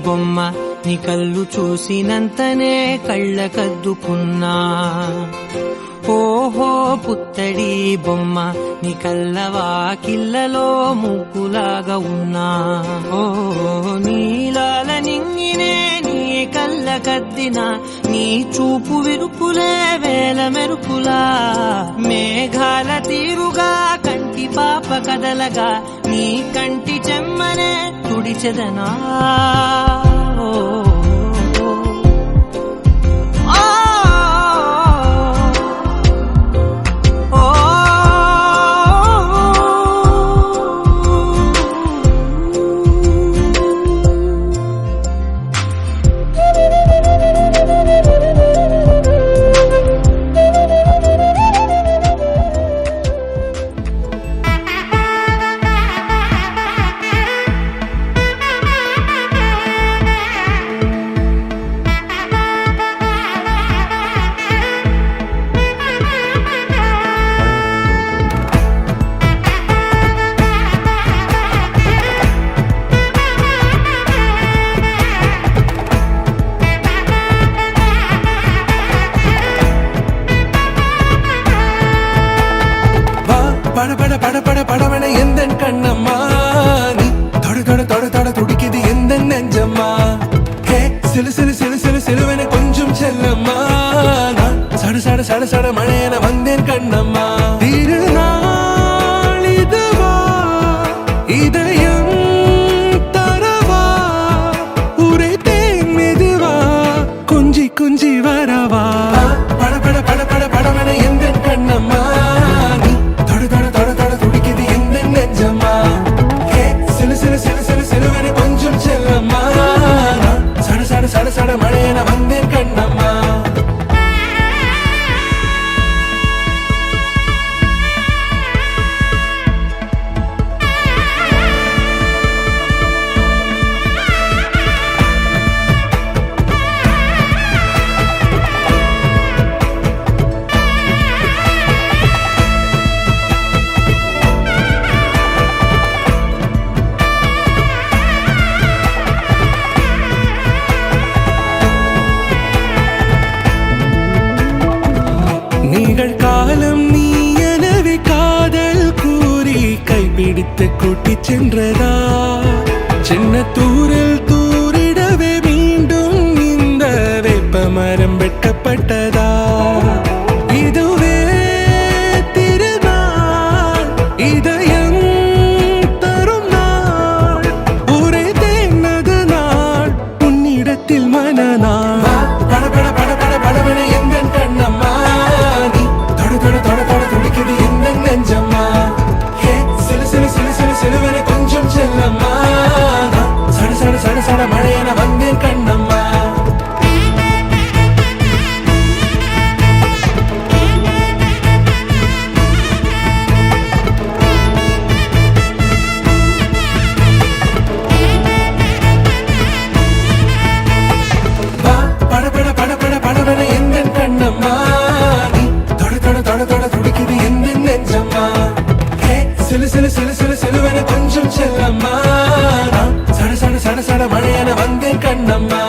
బొమ్మ నీ కళ్ళు చూసినంతనే కళ్ళకద్దుకున్నా ఓహో పుత్తడి బొమ్మ నీ కళ్ళవాకిళ్ళలో ముక్కులాగా ఉన్నా ఓ నీలాల నింగినే నీ కళ్ళకద్దిన నీ చూపు విరుపులే వేల మెరుపులా మేఘాల తీరుగా కంటి పాప కదలగా నీ కంటి చెమ్మనే తుడిచెదనా படபட எந்தன் கண்ணம்மா நீ தொட தொட தொட தொட துடிக்குது எந்தன் நெஞ்சம்மா ஹே சிலு சிலு சிலு சிலு சிலுவென கொஞ்சம் செல்லம்மா நான் சட சட சட சட மழையென வந்தேன் கண்ணம்மா திருநாள் இதுவா இதயம் தரவா உரைத்தேன் மெதுவா கொஞ்சி கொஞ்சி வரவா படபட படபட படவென எந்தன் கண்ணம்மா சட சட மழையென வந்தேன் கண்ணம்மா காலம் நீ எனவே காதல் கூறி கைப்பிடித்து கூட்டிச் சென்றதா சின்ன தூரில் தூரிடவே மீண்டும் இந்த வேப்ப மரம் வெட்டப்பட்டதா இதுவே திருநாள் இதயம் தரும் நாள் ஒரே தேனது நாள் உன்னிடத்தில் மனநாள் படபட படபட படவென எங்கள் கண்ணம்மா கொஞ்சம் செல்லம்மா சட சட சட சட மழையென வந்தேன் கண்ணம்மா படபட படபட படவென எங்கள் கண்ணம்மா நீ தொட தொட தொட தொட துடிக்குது எந்த நெஞ்சம்மா சிலு சிலு சிலு சிலு சிலுவென கொஞ்சம் செல்லம்மா சட சட சட சட மழையென வந்தேன் கண்ணம்மா